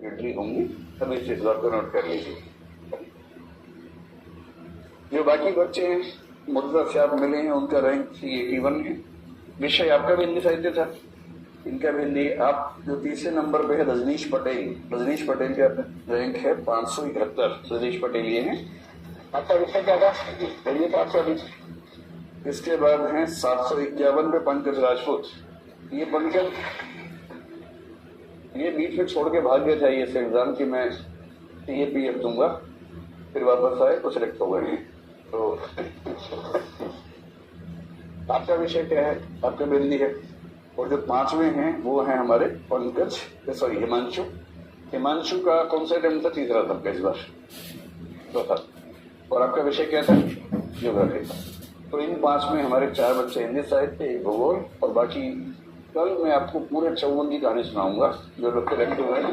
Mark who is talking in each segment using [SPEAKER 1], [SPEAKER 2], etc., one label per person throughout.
[SPEAKER 1] Entry होंगी, सब इस चीज को नोट कर लीजिए। जो बाकी बच्चे हैं मुद्रा से आप मिले हैं, उनका रैंक C81 है। विषय आपका भी हिंदी साहित्य था, इनका भी हिंदी। आप जो तीसरे नंबर पे है रजनीश पटेल का रैंक है 571। रजनीश पटेल ये हैं। आपका विषय क्या था? चलिए तो आपका भी। इसके बाद हैं 751 पे पंकज राजपूत। ये पंकज ये बीच में छोड़ के भाग गया था ये एग्जाम की मैं CAPF दूंगा, फिर वापस आए तो सिलेक्ट हो गए हैं। तो आपका विषय क्या है? आपका हिंदी है। और जो 5वें हैं वो हैं हमारे हिमांशु का कौन सा अटेम्प्ट था? तीसरा था इस बार, चौथा। और आपका विषय क्या था? ज्योग्राफी। तो इन 5 में हमारे 4 बच्चे हिंदी साहित्य, 1 भूगोल, और बाकी कल मैं आपको पूरे 54 की कहानी सुनाऊंगा जो लोग सिलेक्ट हुए हैं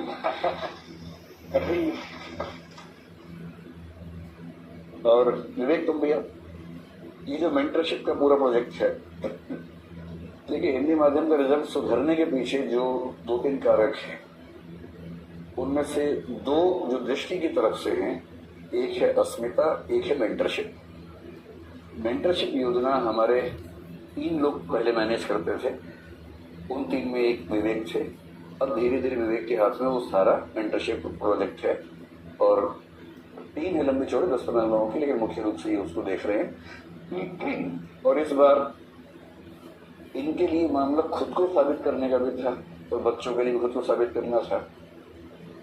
[SPEAKER 1] अभी। और विवेक तुम भैया, ये जो मेंटरशिप का पूरा प्रोजेक्ट है, देखिए हिंदी माध्यम का रिजल्ट सुधरने के पीछे जो 2-3 कारक हैं, उनमें से 2 जो दृष्टि की तरफ से हैं, एक है अस्मिता, एक है मेंटरशिप। मेंटरशिप योजना हमारे 3 लोग पहले मैनेज करते थे, उन 3 में एक विवेक थे। अब धीरे धीरे विवेक के हाथ में वो सारा मेंटरशिप प्रोजेक्ट है, और 3 है लंबी चौड़े 10-15 लोगों की, लेकिन मुख्य रूप से ये उसको देख रहे हैं। और इस बार इनके लिए मामला खुद को साबित करने का भी था, तो बच्चों के लिए खुद को साबित करना था।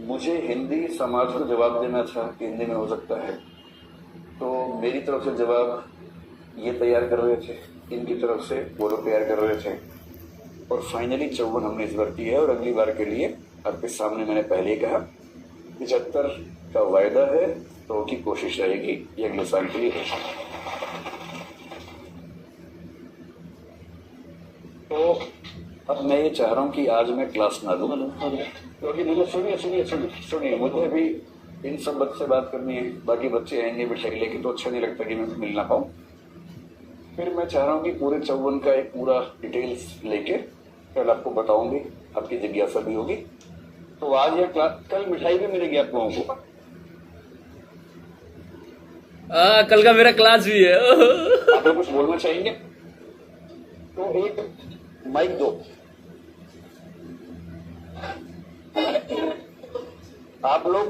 [SPEAKER 1] मुझे हिंदी समाज को जवाब देना था कि हिंदी में हो सकता है, तो मेरी तरफ से जवाब ये तैयार कर रहे थे, इनकी तरफ से वो लोग तैयार कर रहे थे, और फाइनली 54 हमने इस बार की है। और अगली बार के लिए आपके सामने मैंने पहले ही कहा 75 का वायदा है, तो की कोशिश रहेगी ये अगले साल के लिए है। तो अब मैं ये चाह रहा हूँ कि आज मैं क्लास ना दूं, क्योंकि मुझे सुनिए मुझे भी इन सब बच्चे से बात करनी है। बाकी बच्चे आएंगे बिठाई लेके तो अच्छा नहीं लगता कि मैं मिल ना पाऊँ। फिर मैं चाह रहा हूँ कि पूरे 54 का एक पूरा डिटेल्स लेके कल आपको बताऊंगी, आपकी जिज्ञासा भी होगी। तो आज या कल मिठाई भी मिलेगी आप लोगों को।
[SPEAKER 2] कल का मेरा क्लास भी है।
[SPEAKER 1] आप लोग कुछ बोलना चाहेंगे तो एक माइक दो। आप लोग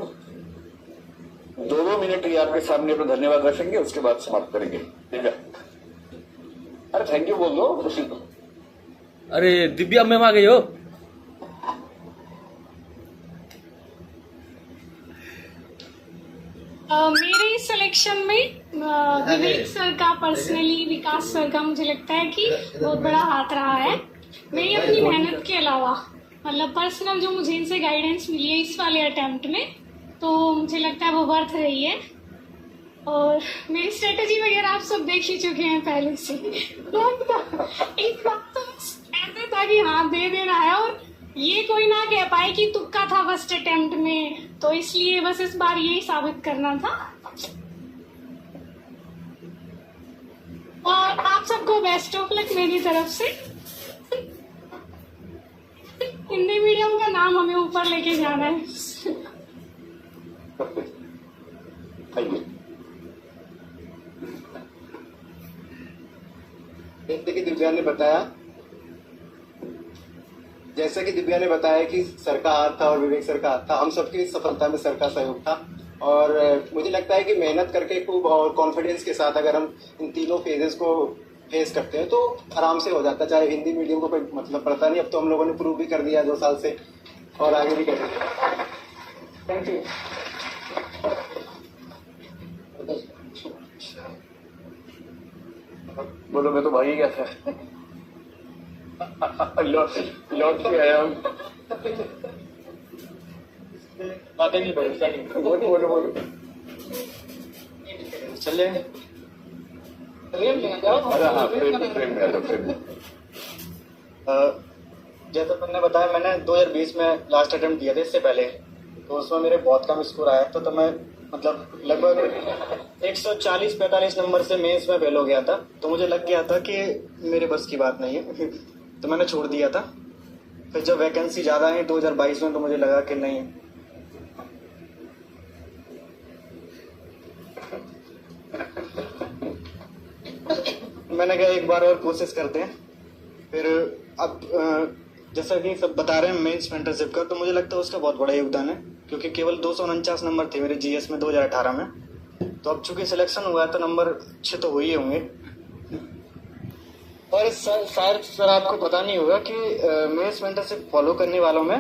[SPEAKER 1] 2-2 मिनट ही आपके सामने अपना धन्यवाद रखेंगे, उसके बाद समाप्त करेंगे, ठीक है? अरे थैंक यू बोल दो खुशी को।
[SPEAKER 2] अरे दिव्या मैम आ गई हो।
[SPEAKER 3] मेरे सिलेक्शन में विवेक सर का पर्सनली, विकास सर का मुझे लगता है कि बहुत बड़ा हाथ रहा है। मेरी अपनी मेहनत के अलावा मतलब पर्सनल जो मुझे इनसे गाइडेंस मिली है इस वाले अटेम्प्ट में, तो मुझे लगता है वो वर्थ रही है। और मेरी स्ट्रेटजी वगैरह आप सब देख ही चुके हैं पहले से। एक बात तो ऐसा था कि हाँ दे देना है, और ये कोई ना कह पाए कि तुक्का था फर्स्ट अटेम्प्ट में, तो इसलिए बस इस बार यही साबित करना था। और आप सबको बेस्ट ऑफ लक मेरी तरफ से। हिंदी मीडियम का नाम हमें ऊपर लेके जाना है।
[SPEAKER 4] जैसा कि दिव्या ने बताया कि सर का हाथ था और विवेक सर का हाथ था, हम सबकी सफलता में सर का सहयोग था। और मुझे लगता है कि मेहनत करके खूब और कॉन्फिडेंस के साथ अगर हम इन तीनों फेजेस को फेस करते हैं तो आराम से हो जाता है। चाहे हिंदी मीडियम को कोई मतलब पड़ता नहीं। अब तो हम लोगों ने प्रूव भी कर दिया 2 साल से, और आगे भी करेंगे। Thank you.
[SPEAKER 1] बोलो मैं तो भाई गया था, लौट के आया हूँ।
[SPEAKER 4] बातें नहीं भरोसा नहीं।
[SPEAKER 1] बोलो
[SPEAKER 4] चले
[SPEAKER 1] अरे हाँ फ्रेम में आ जाओ, फ्रेम में।
[SPEAKER 4] जैसा तुमने बताया, मैंने 2020 में लास्ट अटेम्प्ट दिया था इससे पहले, तो उसमें मेरे बहुत कम स्कोर आया था। तो मैं मतलब लगभग 140-45 नंबर से मेंस में फेल हो गया था। तो मुझे लग गया था कि मेरे बस की बात नहीं है, तो मैंने छोड़ दिया था। फिर जब वैकेंसी ज़्यादा है 2022 में, तो मुझे लगा कि नहीं, मैंने कहा एक बार और कोशिश करते हैं। फिर अब जैसा कि सब बता रहे हैं मेंस मेंटरशिप का, तो मुझे लगता है उसका बहुत बड़ा योगदान है, क्योंकि केवल 249 नंबर थे मेरे जीएस में 2018 में। तो अब चूंकि सिलेक्शन हुआ है तो नंबर अच्छे तो हो ही होंगे। और शायद सर आपको पता नहीं होगा कि मेंस मेंटरशिप फॉलो करने वालों में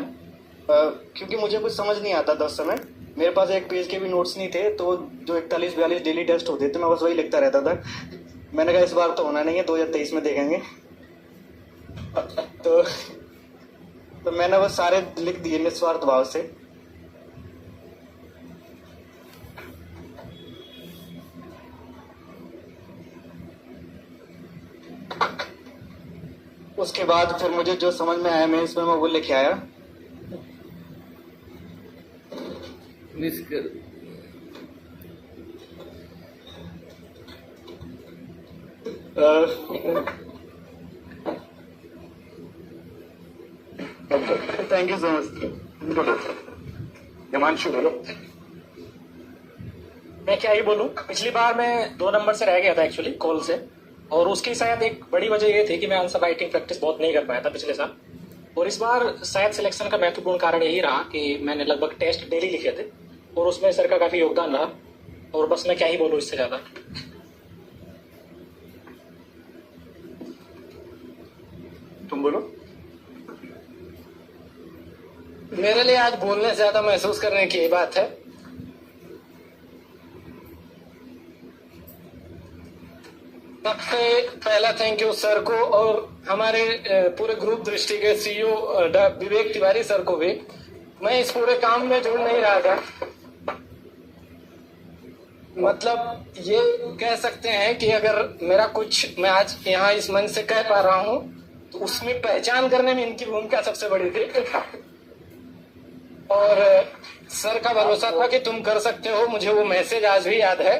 [SPEAKER 4] क्योंकि मुझे कुछ समझ नहीं आता था उस समय, मेरे पास एक पेज के भी नोट्स नहीं थे, तो जो 41-42 डेली टेस्ट होते थे मैं बस वही लिखता रहता था। मैंने कहा इस बार तो होना नहीं है, 2023 में देखेंगे। तो मैंने बस सारे लिख दिए निस्वार्थ भाव से। उसके बाद फिर मुझे जो समझ में आया मेंस में मैं वो लिखे आया।
[SPEAKER 2] मिस कर
[SPEAKER 4] thank you so much.
[SPEAKER 1] Himanshu बोलो।
[SPEAKER 5] मैं क्या ही बोलूं, पिछली बार मैं 2 नंबर से रह गया था एक्चुअली कॉल से, और उसकी शायद एक बड़ी वजह ये थी कि मैं आंसर राइटिंग प्रैक्टिस बहुत नहीं कर पाया था पिछले साल। और इस बार शायद सिलेक्शन का महत्वपूर्ण कारण यही रहा कि मैंने लगभग टेस्ट डेली लिखे थे, और उसमें सर का काफी योगदान रहा। और बस मैं क्या ही बोलूं इससे ज्यादा।
[SPEAKER 1] तुम बोलो।
[SPEAKER 5] मेरे लिए आज बोलने से ज्यादा महसूस करने की बात है। सबसे पहला थैंक यू सर को, और हमारे पूरे ग्रुप दृष्टि के सीईओ विवेक तिवारी सर को भी। मैं इस पूरे काम में जुड़ नहीं रहा था, मतलब ये कह सकते हैं कि अगर मेरा कुछ मैं आज यहाँ इस मंच से कह पा रहा हूँ तो उसमें पहचान करने में इनकी भूमिका सबसे बड़ी थी। और सर का भरोसा था कि तुम कर सकते हो। मुझे वो मैसेज आज भी याद है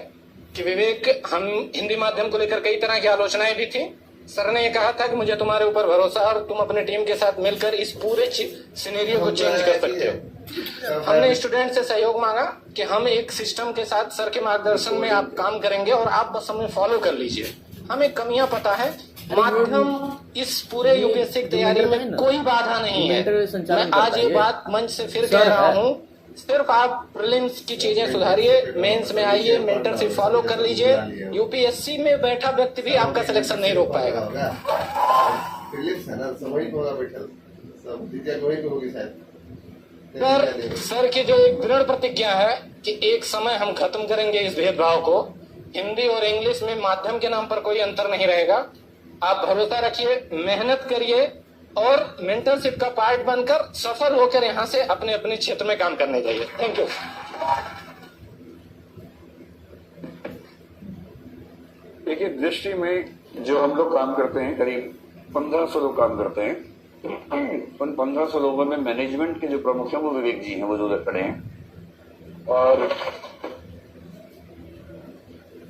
[SPEAKER 5] कि विवेक, हम हिंदी माध्यम को लेकर कई तरह की आलोचनाएं भी थी, सर ने ये कहा था कि मुझे तुम्हारे ऊपर भरोसा है और तुम अपने टीम के साथ मिलकर इस पूरे सिनेरियो को चेंज कर सकते हो। हमने स्टूडेंट से सहयोग मांगा कि हम एक सिस्टम के साथ सर के मार्गदर्शन में आप काम करेंगे और आप बस हमें फॉलो कर लीजिए। हमें कमियां पता है, माध्यम इस पूरे यूपीएससी की तैयारी में कोई बाधा नहीं है। मैं आज ये बात मंच से फिर कह रहा हूँ, सिर्फ आप प्रीलिम्स की चीजें सुधारिए, मेंस में आइए, मेंटरशिप फॉलो कर लीजिए। यूपीएससी में बैठा व्यक्ति भी आपका सिलेक्शन नहीं रोक पाएगा। सर की जो एक दृढ़ प्रतिज्ञा है कि एक समय हम खत्म करेंगे इस भेदभाव को, हिंदी और इंग्लिश में माध्यम के नाम पर कोई अंतर नहीं रहेगा। आप भरोसा रखिए, मेहनत करिए और मेंटरशिप का पार्ट बनकर सफल होकर यहाँ से अपने अपने क्षेत्र में काम करने जाइए। Thank you.
[SPEAKER 1] देखिए, दृष्टि में जो हम लोग काम करते हैं, करीब 1500 लोग काम करते हैं। उन 1500 लोगों में मैनेजमेंट के जो प्रमुख हैं वो विवेक जी हैं, वो जो खड़े हैं। और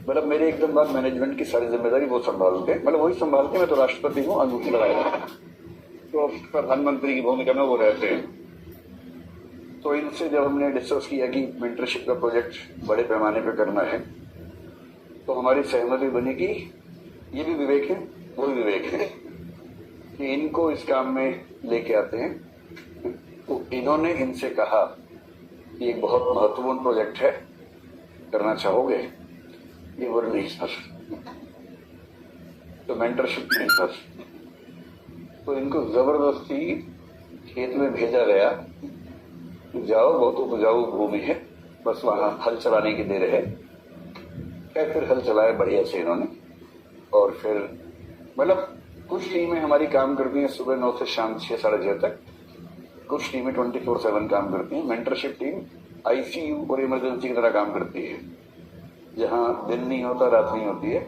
[SPEAKER 1] मतलब मेरे एकदम बाद मैनेजमेंट की सारी जिम्मेदारी वो संभालते, मतलब वही संभालते। मैं तो राष्ट्रपति हूँ, अंगूठी लगाया, तो प्रधानमंत्री की भूमिका में वो रहते हैं। तो इनसे जब हमने डिस्कस किया कि मेंटरशिप का प्रोजेक्ट बड़े पैमाने पर करना है, तो हमारी सहमति बनी कि ये भी विवेक है, वो भी विवेक है, कि इनको इस काम में लेके आते हैं। तो इन्होंने इनसे कहा कि एक बहुत महत्वपूर्ण प्रोजेक्ट है, करना चाहोगे? ये बोले नहीं सर, तो मेंटरशिप नहीं सर। तो इनको जबरदस्ती खेत में भेजा गया, जाओ, बहुत उपजाऊ भूमि है, बस वहां हल चलाने की देर है। क्या फिर हल चलाए बढ़िया से इन्होंने। और फिर मतलब कुछ टीमें हमारी काम करती हैं सुबह 9 से शाम 6 साढ़े 6 तक, कुछ टीमें 24/7 काम करती हैं। मेंटरशिप टीम आईसीयू और इमरजेंसी की तरह काम करती है, जहाँ दिन नहीं होता, रात नहीं होती है।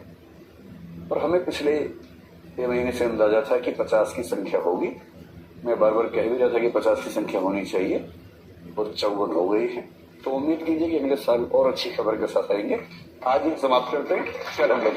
[SPEAKER 1] और हमें पिछले 6 महीने से अंदाजा था कि 50 की संख्या होगी। मैं बार बार कह भी रहा था कि 50 की संख्या होनी चाहिए, और 54 हो गई है। तो उम्मीद कीजिए कि अगले साल और अच्छी खबर के साथ आएंगे। आज ही समाप्त करते हैं। चल हम लोग